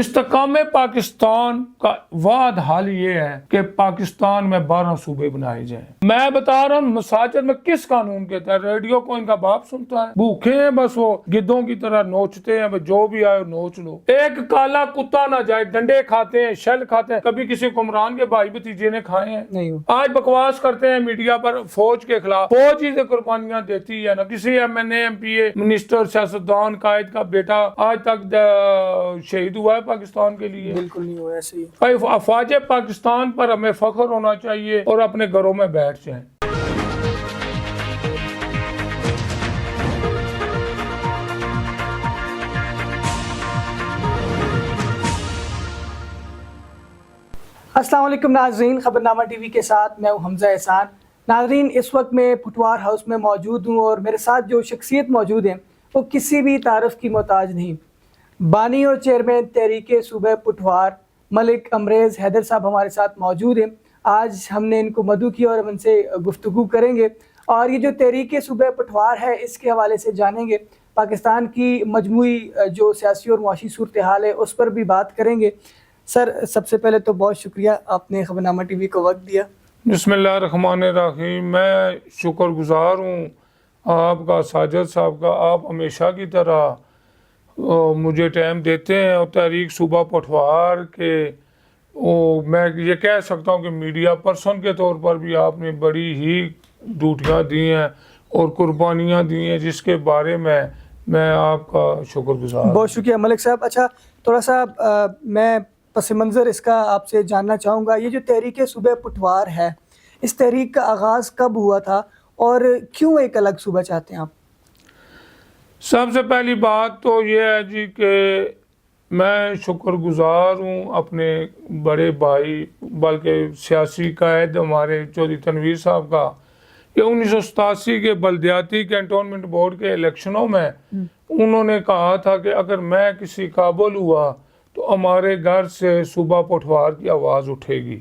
استحکام پاکستان کا واحد حل یہ ہے کہ پاکستان میں 12 صوبے بنائے جائیں۔ میں بتا رہا ہوں مساجد میں کس قانون کے تحت؟ ریڈیو کو ان کا باپ سنتا ہے، بھوکے ہیں بس، وہ گدوں کی طرح نوچتے ہیں، جو بھی آئے نوچ لو۔ ایک کالا کتا نہ جائے، ڈنڈے کھاتے ہیں، شل کھاتے ہیں، کبھی کسی حکمران کے بھائی بھتیجے نے کھائے ہیں؟ نہیں۔ آج بکواس کرتے ہیں میڈیا پر فوج کے خلاف، فوج ہی سے قربانیاں دیتی ہے نا۔ کسی M N A, M P A, minister, سیاستدان، قائد کا بیٹا آج تک شہید ہوا ہے پاکستان کے لیے؟ بالکل نہیں ہوا ایسے ہی۔ بھائی افواج پاکستان پر ہمیں فخر ہونا چاہیے اور اپنے گھروں میں بیٹھ جائیں۔ السلام علیکم ناظرین، خبرنامہ ٹی وی کے ساتھ میں ہوں حمزہ احسان۔ ناظرین، اس وقت میں پٹوار ہاؤس میں موجود ہوں اور میرے ساتھ جو شخصیت موجود ہیں وہ کسی بھی تعارف کی محتاج نہیں۔ بانی اور چیئرمین تحریک صوبہ پٹوار ملک امریز حیدر صاحب ہمارے ساتھ موجود ہیں۔ آج ہم نے ان کو مدعو کیا اور ہم ان سے گفتگو کریں گے اور یہ جو تحریک صوبہ پٹوار ہے اس کے حوالے سے جانیں گے، پاکستان کی مجموعی جو سیاسی اور معاشی صورتحال ہے اس پر بھی بات کریں گے۔ سر، سب سے پہلے تو بہت شکریہ، آپ نے خبرنامہ ٹی وی کو وقت دیا۔ بسم اللہ الرحمن الرحیم۔ میں شکر گزار ہوں آپ کا، ساجد صاحب کا۔ آپ ہمیشہ کی طرح مجھے ٹائم دیتے ہیں اور تحریک صوبہ پٹوار کے میں یہ کہہ سکتا ہوں کہ میڈیا پرسن کے طور پر بھی آپ نے بڑی ہی ڈیوٹیاں دی ہیں اور قربانیاں دی ہیں، جس کے بارے میں آپ کا شکر گزار ہوں۔ بہت شکریہ ملک صاحب۔ اچھا، تھوڑا سا میں پس منظر اس کا آپ سے جاننا چاہوں گا، یہ جو تحریک صوبہ پٹوار ہے اس تحریک کا آغاز کب ہوا تھا اور کیوں ایک الگ صوبہ چاہتے ہیں آپ؟ سب سے پہلی بات تو یہ ہے جی کہ میں شکر گزار ہوں اپنے بڑے بھائی بلکہ سیاسی قائد ہمارے چودھری تنویر صاحب کا کہ 1987 کے بلدیاتی کینٹونمنٹ بورڈ کے الیکشنوں میں انہوں نے کہا تھا کہ اگر میں کسی قابل ہوا تو ہمارے گھر سے صوبہ پٹوار کی آواز اٹھے گی۔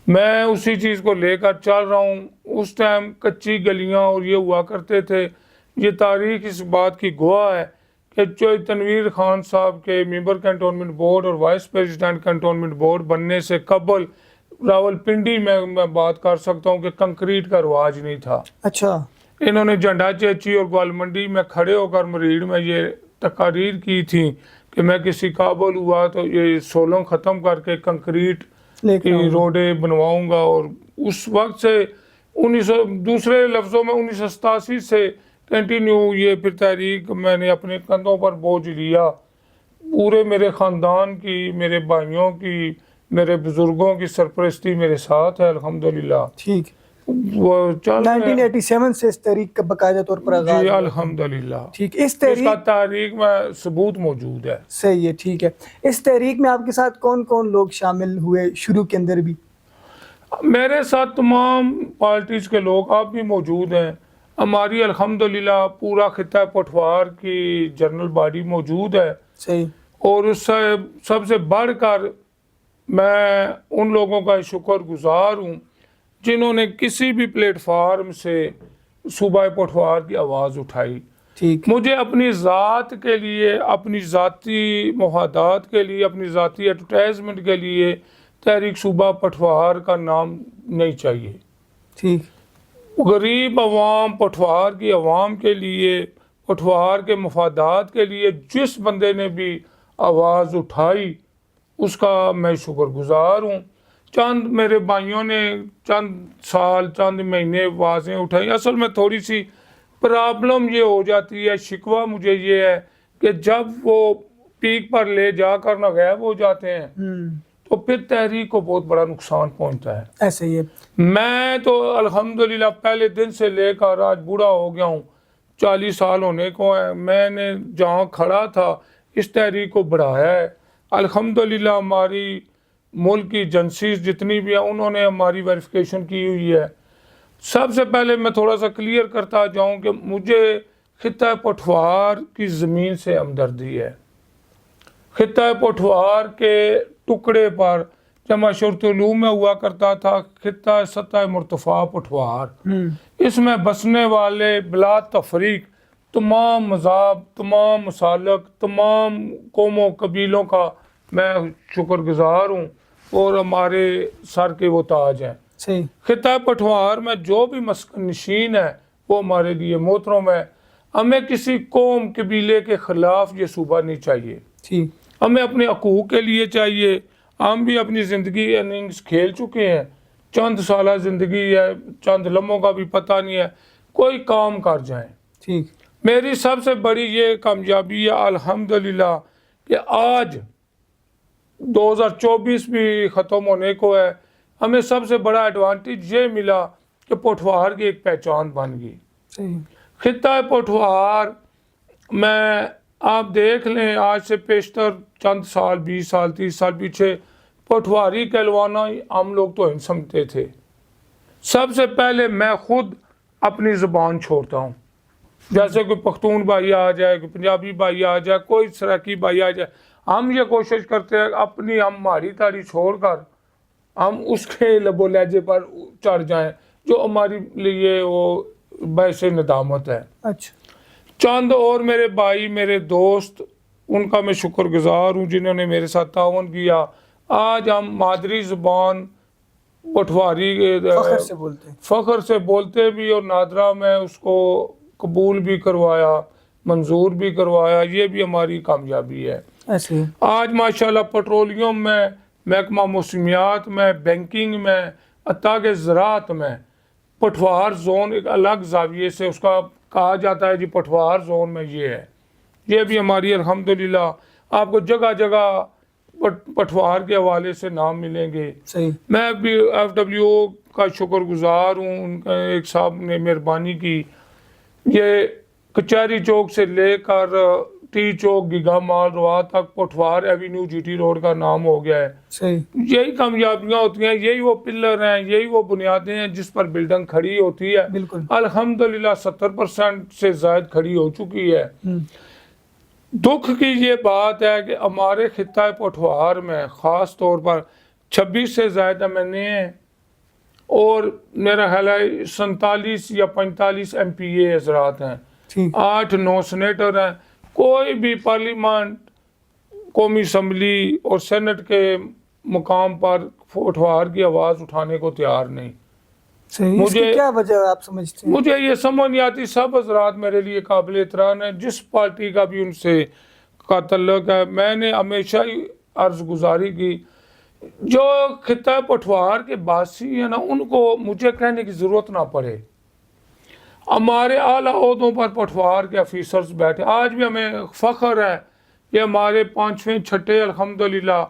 میں اسی چیز کو لے کر چل رہا ہوں۔ اس ٹائم کچی گلیاں اور یہ ہوا کرتے تھے۔ یہ تاریخ اس بات کی گواہ ہے کہ چودھری تنویر خان صاحب کے ممبر کنٹونمنٹ بورڈ اور وائس پریزیڈنٹ کنٹونمنٹ بورڈ بننے سے قبل راولپنڈی میں بات کر سکتا ہوں کہ کنکریٹ کا رواج نہیں تھا۔ اچھا۔ انہوں نے جھنڈا چیچی اور گوال منڈی میں کھڑے ہو کر مریڑ میں یہ تقاریر کی تھی کہ میں کسی قابل ہوا تو یہ سولنگ ختم کر کے کنکریٹ کی روڈیں بنواؤں گا۔ اور اس وقت سے دوسرے لفظوں میں 1987 سے کنٹینیو یہ پھر تحریک میں نے اپنے کندھوں پر بوجھ لیا۔ پورے میرے خاندان کی، میرے بھائیوں کی، میرے بزرگوں کی سرپرستی میرے ساتھ ہے الحمدللہ۔ ٹھیک۔ وہ 1987 سے اس تحریک کا باقاعدہ طور پر آغاز جی ہوا۔ الحمدللہ۔ ٹھیک، اس کا تحریک میں ثبوت موجود ہے۔ صحیح ہے، ٹھیک ہے۔ اس تحریک میں آپ کے ساتھ کون کون لوگ شامل ہوئے شروع کے اندر بھی؟ میرے ساتھ تمام پارٹیز کے لوگ آپ بھی موجود ہیں۔ ہماری الحمدللہ پورا خطہ پٹوار کی جنرل باڈی موجود ہے۔ صحیح۔ اور اس سے سب سے بڑھ کر میں ان لوگوں کا شکر گزار ہوں جنہوں نے کسی بھی پلیٹ فارم سے صوبہ پٹوار کی آواز اٹھائی۔ ٹھیک۔ مجھے اپنی ذات کے لیے، اپنی ذاتی مفادات کے لیے، اپنی ذاتی ایڈورٹائزمنٹ کے لیے تحریک صوبہ پٹوار کا نام نہیں چاہیے۔ ٹھیک۔ غریب عوام، پٹوار کی عوام کے لیے، پٹوار کے مفادات کے لیے جس بندے نے بھی آواز اٹھائی اس کا میں شکر گزار ہوں۔ چند میرے بھائیوں نے چند سال، چند مہینے آوازیں اٹھائی۔ اصل میں تھوڑی سی پرابلم یہ ہو جاتی ہے، شکوہ مجھے یہ ہے کہ جب وہ پیک پر لے جا کر ناغائب ہو جاتے ہیں تو پھر تحریک کو بہت بڑا نقصان پہنچتا ہے۔ ایسا ہی ہے۔ میں تو الحمدللہ پہلے دن سے لے کر آج بوڑھا ہو گیا ہوں، 40 سال ہونے کو ہے، میں نے جہاں کھڑا تھا اس تحریک کو بڑھایا ہے۔ الحمدللہ ہماری ملک کی ایجنسیز جتنی بھی ہیں انہوں نے ہماری ویریفیکیشن کی ہوئی ہے۔ سب سے پہلے میں تھوڑا سا کلیئر کرتا جاؤں کہ مجھے خطہ پٹوار کی زمین سے ہمدردی ہے۔ خطہ پٹوار کے ٹکڑے پر جمع شرط علوم میں ہوا کرتا تھا خطہ سطح مرتفع پٹوار۔ اس میں بسنے والے بلا تفریق تمام مذہب، تمام مسالک، تمام قوموں قبیلوں کا میں شکر گزار ہوں اور ہمارے سر کے وہ تاج ہیں. صحیح. خطہ پٹھوار میں جو بھی مسکن نشین ہے وہ ہمارے لیے محترم ہے. ہمیں کسی قوم قبیلے کے خلاف یہ صوبہ نہیں چاہیے. ٹھیک. ہمیں اپنے حقوق کے لیے چاہیے. ہم بھی اپنی زندگی اننگز کھیل چکے ہیں, چند سالہ زندگی ہے, چند لمحوں کا بھی پتہ نہیں ہے, کوئی کام کر جائیں. ٹھیک. میری سب سے بڑی یہ کامیابی ہے الحمدللہ کہ آج 2024 بھی ختم ہونے کو ہے. ہمیں سب سے بڑا ایڈوانٹیج یہ ملا کہ پٹھوار کی ایک پہچان بن گئی. صحیح. خطہ پٹھوار میں آپ دیکھ لیں آج سے پیشتر چند سال 20 سال 30 سال پیچھے پٹھواری کہلوانا ہم لوگ تو نہیں سمجھتے تھے. سب سے پہلے میں خود اپنی زبان چھوڑتا ہوں. جیسے کوئی پختون بھائی آ جائے, کوئی پنجابی بھائی آ جائے, کوئی سرائکی بھائی آ جائے, ہم یہ کوشش کرتے ہیں اپنی ہم ماری تاری چھوڑ کر ہم اس کے لب و لہجے پر چڑھ جائیں جو ہمارے لیے وہ باعث ندامت ہے. اچھا. چند اور میرے بھائی میرے دوست ان کا میں شکر گزار ہوں جنہوں نے میرے ساتھ تعاون کیا. آج ہم مادری زبان پٹھواری فخر سے بولتے بھی اور نادرا میں اس کو قبول بھی کروایا, منظور بھی کروایا. یہ بھی ہماری کامیابی ہے. آج ماشاءاللہ پٹرولیم میں, محکمہ موسمیات میں, بینکنگ میں, حتیٰ کہ زراعت میں پٹھوار زون ایک الگ زاویے سے اس کا کہا جاتا ہے جی پٹھوار زون میں یہ ہے. یہ بھی ہماری الحمدللہ آپ کو جگہ جگہ پٹھوار کے حوالے سے نام ملیں گے. صحیح. میں بھی FWO کا شکر گزار ہوں, ان کا ایک صاحب نے مہربانی کی. یہ کچہری چوک سے لے کر ٹی چوک گیگا مال روا تک پٹھوار ایوینیو GT روڈ کا نام ہو گیا ہے. صحیح. یہی کامیابیاں ہوتی ہیں, یہی وہ پلر ہیں, یہی وہ بنیادیں ہیں جس پر بلڈنگ کھڑی ہوتی ہے. بالکل. الحمدللہ 70% سے زائد کھڑی ہو چکی ہے. دکھ کی یہ بات ہے کہ ہمارے خطہ پٹھوار میں خاص طور پر 26 سے زائد MNA ہیں اور میرا خیال ہے 47 یا 45 MPA حضرات ہیں, 8-9 سینیٹر ہیں. کوئی بھی پارلیمنٹ, قومی اسمبلی اور سینٹ کے مقام پر پٹھوار کی آواز اٹھانے کو تیار نہیں. مجھے کیا وجہ آپ سمجھتے ہیں؟ مجھے یہ سمجھ نہیں آتی. سب حضرات میرے لیے قابل احترام ہیں, جس پارٹی کا بھی ان سے کا تعلق ہے. میں نے ہمیشہ ہی عرض گزاری کی جو خطہ پٹھوار کے باسی ہیں نا ان کو مجھے کہنے کی ضرورت نہ پڑے. ہمارے اعلیٰ عہدوں پر پٹھوار کے آفیسرز بیٹھے. آج بھی ہمیں فخر ہے کہ ہمارے 5ویں 6ٹھے الحمدللہ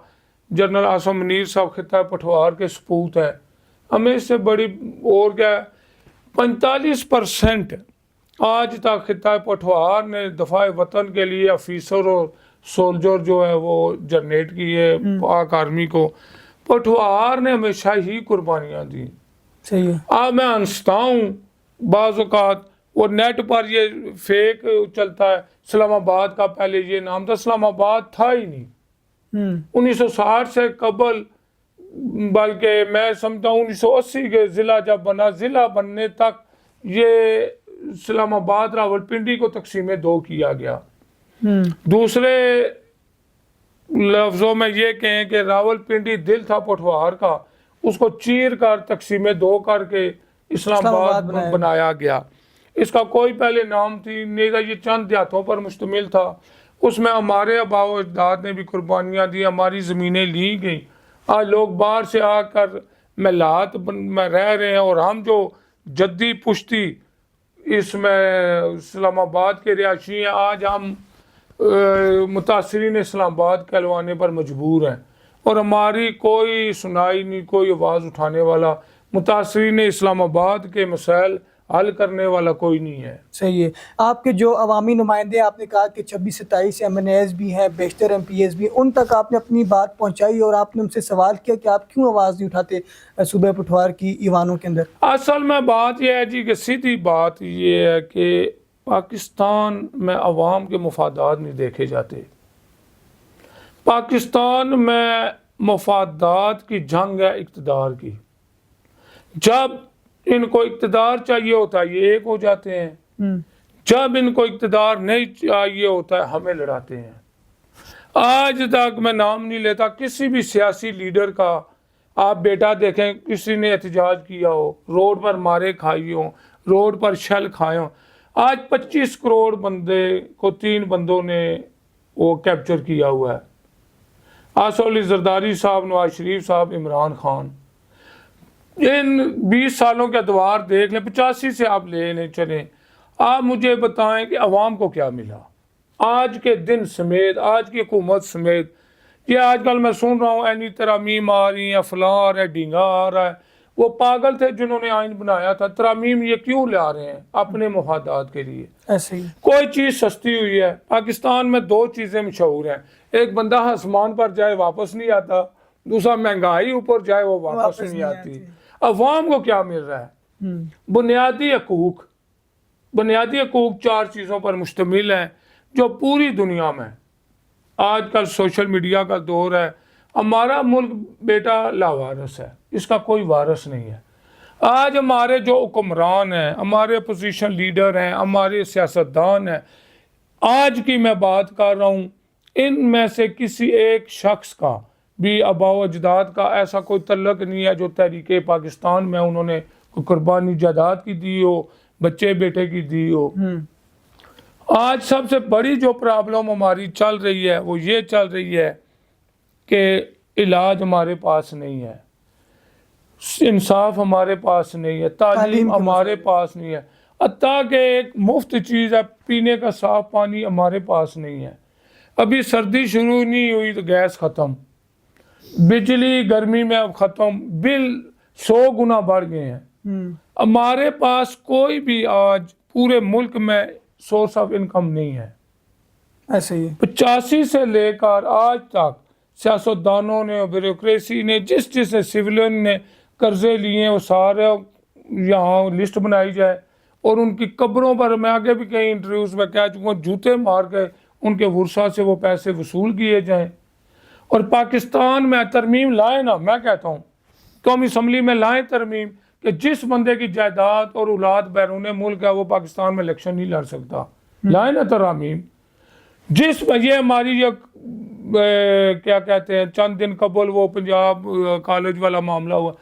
جنرل عاصم منیر صاحب خطہ پٹھوار کے سپوت ہیں. ہمیں اس سے بڑی اور کیا ہے, 45% آج تک خطہ پٹھوار نے دفاع وطن کے لیے آفیسر اور سولجر جو ہے وہ جنریٹ کیے پاک آرمی کو. پٹھوار نے ہمیشہ ہی قربانیاں دی. صحیح. میں ہنستا ہوں بعض اوقات, اور نیٹ پر یہ فیک چلتا ہے اسلام آباد کا پہلے یہ نام تھا. اسلام آباد تھا ہی نہیں 1960 سے قبل, بلکہ میں سمجھتا ہوں 1980 کے ضلع جب بنا, ضلع بننے تک یہ اسلام آباد راولپنڈی کو تقسیم 2 کیا گیا. دوسرے لفظوں میں یہ کہیں کہ راولپنڈی دل تھا پٹھوار کا, اس کو چیر کر تقسیم 2 کر کے اسلام آباد بنایا گیا. اس کا کوئی پہلے نام تھی نہیں تھا, یہ چند دیہاتوں پر مشتمل تھا. اس میں ہمارے آباء و اجداد نے بھی قربانیاں دی, ہماری زمینیں لی گئیں. آج لوگ باہر سے آ کر محلات میں رہ رہے ہیں اور ہم جو جدی پشتی اس میں اسلام آباد کے رہائشی ہیں, آج ہم متاثرین اسلام آباد کہلوانے پر مجبور ہیں اور ہماری کوئی سنائی نہیں, کوئی آواز اٹھانے والا, متاثرین اسلام آباد کے مسائل حل کرنے والا کوئی نہیں ہے. صحیح ہے. آپ کے جو عوامی نمائندے, آپ نے کہا کہ 26-27 MNAs بھی ہیں, بیشتر MPAs بھی, ان تک آپ نے اپنی بات پہنچائی اور آپ نے ان سے سوال کیا کہ آپ کیوں آواز نہیں اٹھاتے صوبہ پٹھوار کی ایوانوں کے اندر؟ اصل میں بات یہ ہے جی کہ سیدھی بات یہ ہے کہ پاکستان میں عوام کے مفادات نہیں دیکھے جاتے. پاکستان میں مفادات کی جنگ ہے اقتدار کی. جب ان کو اقتدار چاہیے ہوتا ہے یہ ایک ہو جاتے ہیں, جب ان کو اقتدار نہیں چاہیے ہوتا ہے ہمیں لڑاتے ہیں. آج تک میں نام نہیں لیتا کسی بھی سیاسی لیڈر کا، آپ بیٹا دیکھیں کسی نے احتجاج کیا ہو، روڈ پر مارے کھائی ہوں، روڈ پر شل کھائے ہوں. آج 25 کروڑ بندے کو 3 بندوں نے وہ کیپچر کیا ہوا ہے. آصف علی زرداری صاحب، نواز شریف صاحب، عمران خان. ان 20 سالوں کے ادوار دیکھ لیں، 85 سے آپ لینے چلیں. آپ مجھے بتائیں کہ عوام کو کیا ملا آج کے دن سمیت، آج کی حکومت سمیت. یہ آج کل میں سن رہا ہوں اینی ترامیم آ رہی ہیں، فلاں آ رہا ہے، ڈینگا آ رہا ہے. وہ پاگل تھے جنہوں نے آئین بنایا تھا. ترامیم یہ کیوں لا رہے ہیں؟ اپنے مفادات کے لیے. ایسے ہی کوئی چیز سستی ہوئی ہے. پاکستان میں 2 چیزیں مشہور ہیں، ایک بندہ آسمان پر جائے واپس نہیں آتا، دوسرا مہنگائی اوپر جائے وہ واپس نہیں آتی. عوام کو کیا مل رہا ہے؟ بنیادی حقوق. بنیادی حقوق 4 چیزوں پر مشتمل ہیں جو پوری دنیا میں آج کل سوشل میڈیا کا دور ہے. ہمارا ملک بیٹا لاوارث ہے، اس کا کوئی وارث نہیں ہے. آج ہمارے جو حکمران ہیں، ہمارے اپوزیشن لیڈر ہیں، ہمارے سیاستدان ہیں، آج کی میں بات کر رہا ہوں، ان میں سے کسی ایک شخص کا بھی آباء و اجداد کا ایسا کوئی تعلق نہیں ہے جو تحریک پاکستان میں انہوں نے کوئی قربانی جائیداد کی دی ہو، بچے بیٹے کی دی ہو. آج سب سے بڑی جو پرابلم ہماری چل رہی ہے وہ یہ چل رہی ہے کہ علاج ہمارے پاس نہیں ہے، انصاف ہمارے پاس نہیں ہے، تعلیم ہمارے پاس نہیں ہے، حتیٰ کہ ایک مفت چیز ہے پینے کا صاف پانی ہمارے پاس نہیں ہے. ابھی سردی شروع نہیں ہوئی تو گیس ختم، بجلی گرمی میں اب ختم، بل 100 گنا بڑھ گئے ہیں. ہمارے پاس کوئی بھی آج پورے ملک میں سورس آف انکم نہیں ہے. ایسے ہی 85 سے لے کر آج تک سیاستدانوں نے، بیوروکریسی نے، جس نے سیولین نے قرضے لیے وہ سارے یہاں لسٹ بنائی جائے اور ان کی قبروں پر، میں آگے بھی کئی انٹرویوز میں کہہ چکا ہوں، جوتے مار کے ان کے ورثاء سے وہ پیسے وصول کیے جائیں. اور پاکستان میں ترمیم لائیں نا، میں کہتا ہوں قومی اسمبلی میں لائیں ترمیم کہ جس بندے کی جائیداد اور اولاد بیرون ملک ہے وہ پاکستان میں الیکشن نہیں لڑ سکتا. لائیں نا ترامیم. یہ ہماری کیا کہتے ہیں، چند دن قبل وہ پنجاب کالج والا معاملہ ہوا،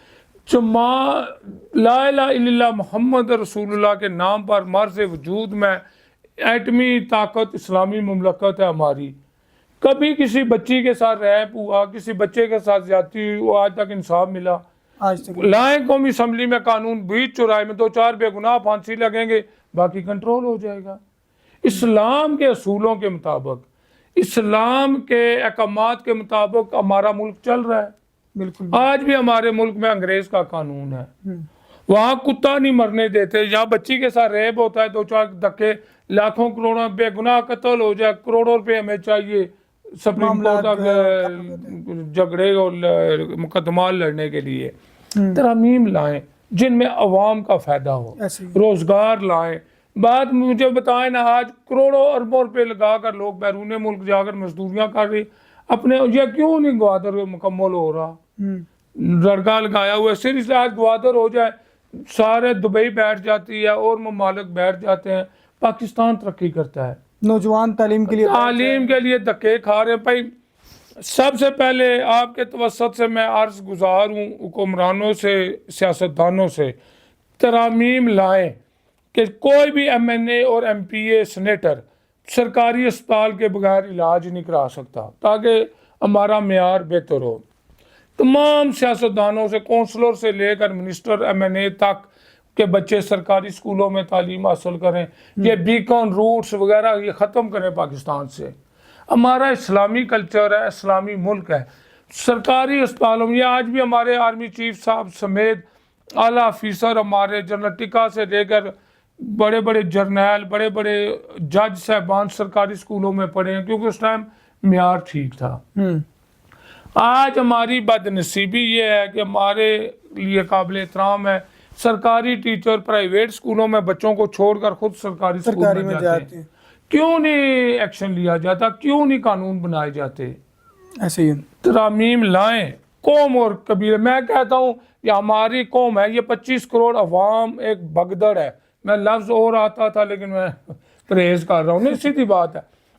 لا الہ الا اللہ محمد رسول اللہ کے نام پر مرز وجود میں ایٹمی طاقت اسلامی مملکت ہے ہماری. کبھی کسی بچی کے ساتھ ریپ ہوا، کسی بچے کے ساتھ زیادتی ہوئی، وہ آج تک انصاف ملا؟ آج تک لائیں قومی اسمبلی میں قانون، 20 میں 2-4 بے گناہ پھانسی لگیں گے، باقی کنٹرول ہو جائے گا. اسلام کے اصولوں کے مطابق، اسلام کے احکامات کے مطابق ہمارا ملک چل رہا ہے. بالکل. آج بھی ہمارے ملک میں انگریز کا قانون ہے، وہاں کتا نہیں مرنے دیتے. یہاں بچی کے ساتھ ریپ ہوتا ہے، 2-4 دھکے، لاکھوں کروڑوں بے گناہ قتل ہو جائے، کروڑوں روپے ہمیں چاہیے سپریم کورٹ تک جھگڑے اور مقدمات لڑنے کے لیے. ترامیم لائیں جن میں عوام کا فائدہ ہو، روزگار لائیں. بات مجھے بتائیں نا، آج کروڑوں اربوں روپے لگا کر لوگ بیرون ملک جا کر مزدوریاں کر رہے، اپنے یہ کیوں نہیں گوادر مکمل ہو رہا؟ لڑکا لگایا ہوا ہے. سیریسلی آج گوادر ہو جائے، سارے دبئی بیٹھ جاتی ہے اور ممالک بیٹھ جاتے ہیں، پاکستان ترقی کرتا ہے. نوجوان تعلیم کے لیے دھکے کھا رہے ہیں. بھائی سب سے پہلے آپ کے توسط سے میں عرض گزار ہوں حکمرانوں سے، سیاستدانوں سے، ترامیم لائیں کہ کوئی بھی ایم این اے اور ایم پی اے سینیٹر سرکاری اسپتال کے بغیر علاج نہیں کرا سکتا، تاکہ ہمارا معیار بہتر ہو. تمام سیاستدانوں سے، کونسلر سے لے کر منسٹر، ایم این اے تک کہ بچے سرکاری اسکولوں میں تعلیم حاصل کریں. یہ بیکن روٹس وغیرہ یہ ختم کریں پاکستان سے. ہمارا اسلامی کلچر ہے، اسلامی ملک ہے. سرکاری اسپتالوں میں، یہ آج بھی ہمارے آرمی چیف صاحب سمیت اعلیٰ آفیسر، ہمارے جنرل ٹکا سے لے کر بڑے بڑے جرنیل، بڑے بڑے جج صاحبان سرکاری اسکولوں میں پڑھے ہیں، کیونکہ اس ٹائم معیار ٹھیک تھا. آج ہماری بدنصیبی یہ ہے کہ ہمارے لیے قابل احترام ہے سرکاری ٹیچر پرائیویٹ اسکولوں میں بچوں کو چھوڑ کر خود سرکاری اسکول میں جاتے ہیں. کیوں نہیں ایکشن لیا جاتا؟ کیوں نہیں قانون بنائے جاتے؟ ایسے ہی ترامیم لائیں. قوم اور قبیلے، میں کہتا ہوں یہ ہماری قوم ہے، یہ 25 کروڑ عوام ایک بگدڑ ہے. میں لفظ اور آتا تھا لیکن میں پرہیز کر رہا ہوں. نہیں، سیدھی بات ہے.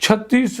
36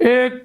1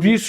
20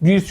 20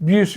20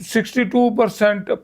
62%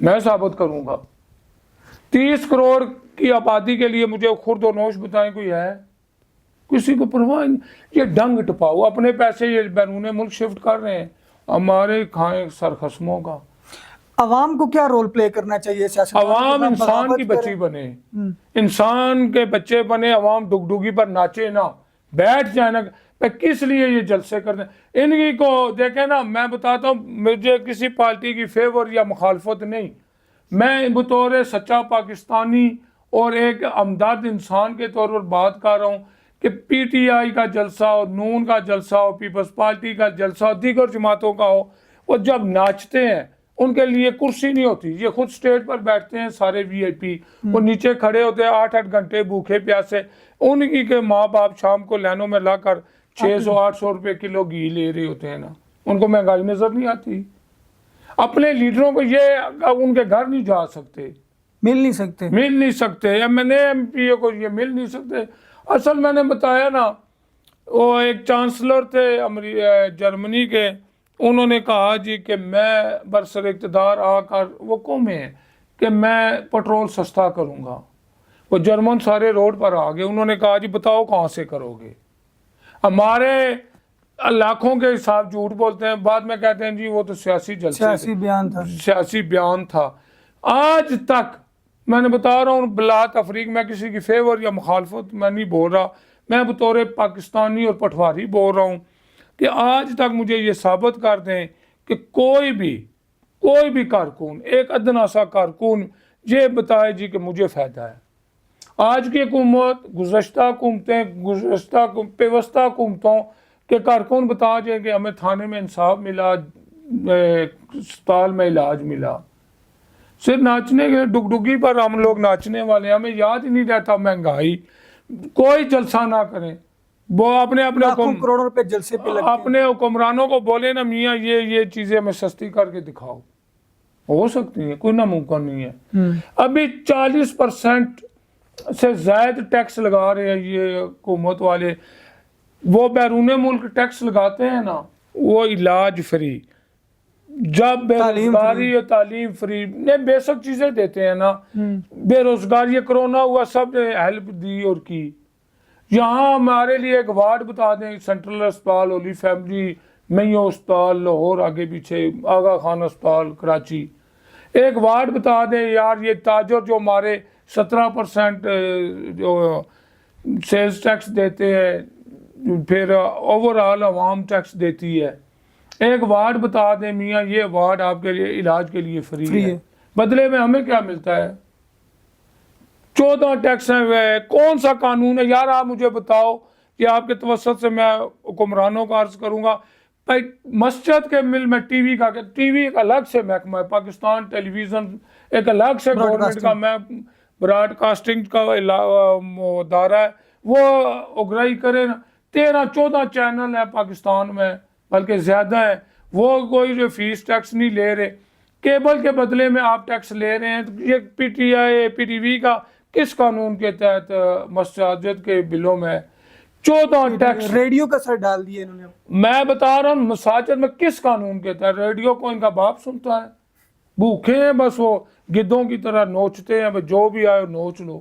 میں ثابت کروں گا. 30 کروڑ کی آبادی کے لیے مجھے خرد و نوش بتائیں کوئی ہے؟ کسی کو پرواہ نہیں. یہ ڈنگ ٹپاؤ اپنے پیسے یہ بیرون ملک شفٹ کر رہے ہیں, ہمارے کھائیں سرخصموں کا. عوام کو کیا رول پلے کرنا چاہیے سیاست؟ عوام انسان کی بچی بنے, انسان کے بچے بنے, عوام ڈگڈگی پر ناچے نہ, بیٹھ جائے نا. کس لیے یہ جلسے کرتے ہیں؟ ان کی کو دیکھیں نا, میں بتاتا ہوں مجھے کسی پارٹی کی فیور یا مخالفت نہیں, میں بطور سچا پاکستانی اور ایک ہمدرد انسان کے طور پر بات کر رہا ہوں کہ پی ٹی آئی کا جلسہ ہو, نون کا جلسہ ہو, پیپلز پارٹی کا جلسہ ہو, دیگر جماعتوں کا ہو, وہ جب ناچتے ہیں ان کے لیے کرسی نہیں ہوتی. یہ خود سٹیج پر بیٹھتے ہیں سارے وی آئی پی, وہ نیچے کھڑے ہوتے ہیں 8-8 گھنٹے بھوکے پیاسے. ان کی کے ماں باپ شام کو لینوں میں لا کر 600-800 روپے کلو گھی لے رہے ہوتے ہیں نا, ان کو مہنگائی نظر نہیں آتی. اپنے لیڈروں کو یہ ان کے گھر نہیں جا سکتے, مل نہیں سکتے, M N A M P A کو یہ مل نہیں سکتے. اصل میں نے بتایا نا, وہ ایک چانسلر تھے جرمنی کے, انہوں نے کہا جی کہ میں برسر اقتدار آ کر, وہ قومیں ہیں کہ میں پٹرول سستا کروں گا. وہ جرمن سارے روڈ پر آ گئے, انہوں نے کہا جی بتاؤ کہاں سے کرو گے. ہمارے لاکھوں کے حساب جھوٹ بولتے ہیں, بعد میں کہتے ہیں جی وہ تو سیاسی جلسے سیاسی بیان تھا. آج تک میں نے بتا رہا ہوں بلا تفریق, میں کسی کی فیور یا مخالفت میں نہیں بول رہا, میں بطور پاکستانی اور پٹواری بول رہا ہوں کہ آج تک مجھے یہ ثابت کر دیں کہ کوئی بھی کارکن, ایک ادنا سا کارکن یہ بتائے جی کہ مجھے فائدہ ہے. آج کی حکومت, گزشتہ پیوستہ حکومتوں کے کارکن بتا جائیں کہ ہمیں تھانے میں انصاف ملا, اسپتال میں علاج ملا. صرف ناچنے کے ڈگڈگی پر ہم لوگ ناچنے والے ہیں, ہمیں یاد ہی نہیں رہتا مہنگائی. کوئی جلسہ نہ کریں, وہ اپنے کروڑوں روپے جلسے پہ لگتے ہیں. اپنے حکمرانوں کو بولے نا میاں یہ چیزیں ہمیں سستی کر کے دکھاؤ, ہو سکتی ہیں, کوئی ناممکن نہیں ہے. ابھی 40% سے زائد ٹیکس لگا رہے ہیں یہ حکومت والے. وہ بیرون ملک ٹیکس لگاتے ہیں نا, وہ علاج فری, جب بے روزگاری اور تعلیم فری, بیسک چیزیں دیتے ہیں نا. بے روزگاری, یہ کرونا ہوا, سب نے ہیلپ دی اور کی. یہاں ہمارے لیے ایک وارڈ بتا دیں, سینٹرل اسپتال, ہولی فیملی, میو اسپتال لاہور, آگے پیچھے آغا خان اسپتال کراچی, ایک وارڈ بتا دیں یار. یہ تاجر جو ہمارے 17% جو سیلز ٹیکس دیتے ہیں, پھر اوورآل عوام ٹیکس دیتی ہے, ایک وارڈ بتا دیں میاں یہ وارڈ آپ کے لیے علاج کے لیے فری ہے. بدلے میں ہمیں کیا ملتا ہے؟ 14 ٹیکس ہیں. کون سا قانون ہے یار؟ آپ مجھے بتاؤ کہ آپ کے توسط سے میں حکمرانوں کا عرض کروں گا. مسجد کے مل میں ٹی وی ایک الگ سے محکمہ ہے, پاکستان ٹیلی ویژن ایک الگ سے گورنمنٹ کا, میں براڈ کاسٹنگ کا ادارہ ہے, وہ اگرائی کرے نا. 13-14 چینل ہیں پاکستان میں, بلکہ زیادہ ہے. وہ کوئی فیس ٹیکس نہیں لے رہے. کیبل کے بدلے میں آپ ٹیکس لے رہے ہیں. یہ پی ٹی آئی پی ٹی وی کا کس قانون کے تحت مساجد کے بلوں میں 14 ٹیکس؟ ریڈیو کا سر ڈال دیا انہوں نے. میں بتا رہا ہوں مساجد میں کس قانون کے تحت؟ ریڈیو کو ان کا باپ سنتا ہے. بھوکے ہیں بس, وہ گدوں کی طرح نوچتے ہیں, جو بھی آئے نوچ لو.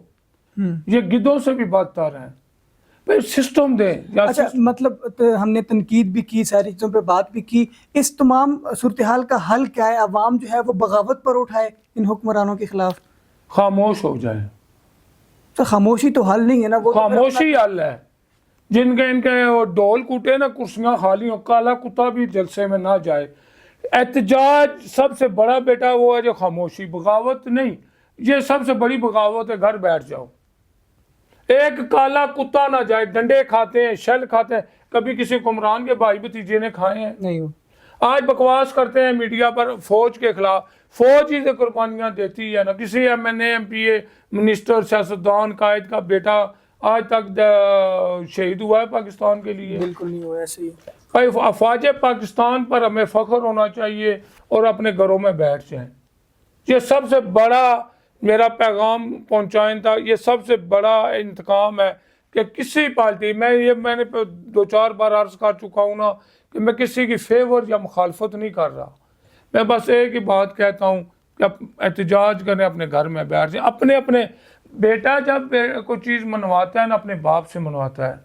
یہ گدوں سے بھی بدتر ہیں. سسٹم دیں. اچھا, مطلب ہم نے تنقید بھی کی, ساری چیزوں پہ بات بھی کی. اس تمام صورتحال کا حل کیا ہے؟ عوام جو ہے وہ بغاوت پر اٹھائے ان حکمرانوں کے خلاف, خاموش ہو جائے. تو خاموشی تو حل نہیں ہے نا. وہ خاموشی حل ہے. ان کے ڈول کوٹے نا, کرسیاں خالی ہوں, کالا کتا بھی جلسے میں نہ جائے. احتجاج سب سے بڑا بیٹا وہ ہے جو خاموشی, بغاوت نہیں. یہ سب سے بڑی بغاوت ہے, گھر بیٹھ جاؤ. ایک کالا کتا نہ جائے. ڈنڈے کھاتے ہیں, شل کھاتے ہیں, کبھی کسی حکمران کے بھائی بھتیجے نے کھائے ہیں؟ نہیں. آج بکواس کرتے ہیں میڈیا پر فوج کے خلاف. فوج ہی سے قربانیاں دیتی ہے نا. کسی M N A M P A minister سیاستدان قائد کا بیٹا آج تک شہید ہوا ہے پاکستان کے لیے؟ بالکل نہیں ہوا. ایسے ہی افواج پاکستان پر ہمیں فخر ہونا چاہیے اور اپنے گھروں میں بیٹھ جائیں. یہ سب سے بڑا میرا پیغام پہنچائیں تھا. یہ سب سے بڑا انتقام ہے کہ کسی پارٹی, میں نے 2-4 بار عرض کر چکا ہوں نا کہ میں کسی کی فیور یا مخالفت نہیں کر رہا. میں بس ایک ہی بات کہتا ہوں کہ احتجاج کریں اپنے گھر میں بیٹھ جائیں. اپنے بیٹا جب کوئی چیز منواتا ہے نا اپنے باپ سے منواتا ہے.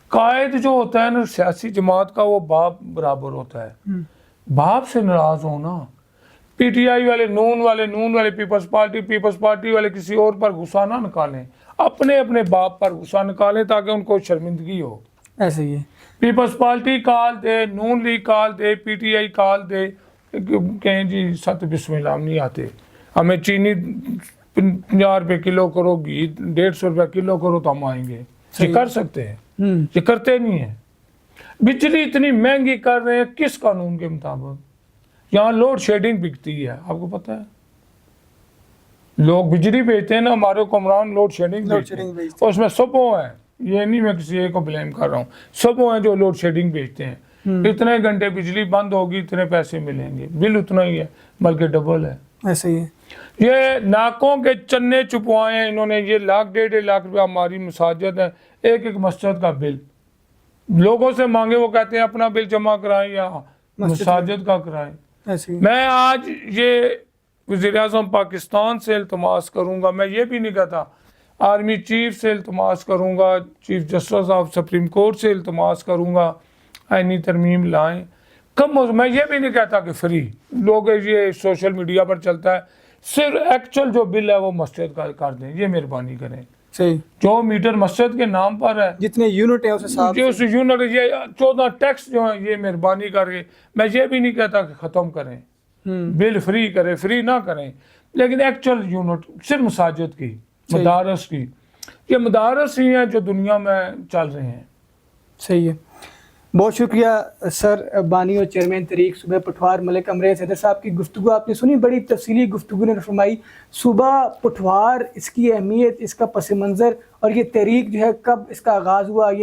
قائد جو ہوتا ہے نا سیاسی جماعت کا وہ باپ برابر ہوتا ہے. باپ سے ناراض ہونا, پی ٹی آئی والے نون والے پیپلز پارٹی والے کسی اور پر غصہ نہ نکالیں, اپنے باپ پر غصہ نکالیں تاکہ ان کو شرمندگی ہو. ایسے ہی ہے. پیپلز پارٹی کال دے, نون لیگ کال دے, پی ٹی آئی کال دے, کہیں جی ست بسم اللہ ہم نہیں آتے, ہمیں چینی 50 روپے کلو کرو, گھی 150 روپے کلو کرو تو ہم آئیں گے. یہ کر سکتے ہیں, یہ کرتے نہیں ہیں. بجلی اتنی مہنگی کر رہے ہیں کس قانون کے مطابق؟ یہاں لوڈ شیڈنگ بکتی ہے, آپ کو پتہ ہے. لوگ بجلی بیچتے ہیں نا, ہمارے حکمران لوڈ شیڈنگ بیچتے ہیں, اور اس میں سبوں ہیں, یہ نہیں میں کسی ایک کو بلیم کر رہا ہوں, سبوں ہیں جو لوڈ شیڈنگ بیچتے ہیں. اتنے گھنٹے بجلی بند ہوگی اتنے پیسے ملیں گے, بل اتنا ہی ہے بلکہ ڈبل ہے. ایسے ہی ہے. یہ ناکوں کے چنے چھپوائے ہیں انہوں نے. یہ 1.5 لاکھ روپیہ ہماری مساجد ہے, ایک مسجد کا بل لوگوں سے مانگے, وہ کہتے ہیں اپنا بل جمع کرائیں یا مساجد کا کرائیں. میں آج یہ وزیر اعظم پاکستان سے التماس کروں گا, میں یہ بھی نہیں کہتا, آرمی چیف سے التماس کروں گا, chief justice of supreme court سے التماس کروں گا, آئینی ترمیم لائیں. میں یہ بھی نہیں کہتا کہ فری, لوگ یہ سوشل میڈیا پر چلتا ہے, صرف ایکچوئل جو بل ہے وہ مسجد کا کر دیں, یہ مہربانی کریں. صحیح. جو میٹر مسجد کے نام پر ہے, جتنے یونٹ ہیں اسے صاف, جو یونٹ, یہ 14 ٹیکس جو ہیں, یہ مہربانی کر کے, میں یہ بھی نہیں کہتا کہ ختم کریں, بل فری کریں, فری نہ کریں, لیکن ایکچوئل یونٹ صرف مساجد کی, مدارس کی. یہ مدارس ہی ہیں جو دنیا میں چل رہے ہیں. صحیح ہے. بہت شکریہ سر, بانی اور چیئرمین تحریک صوبہ پٹھوار ملک امریز حیدر صاحب کی گفتگو آپ نے سنی, بڑی تفصیلی گفتگو نے فرمائی. صوبہ پٹھوار, اس کی اہمیت, اس کا پس منظر, اور یہ تحریک جو ہے کب اس کا آغاز ہوا, یہ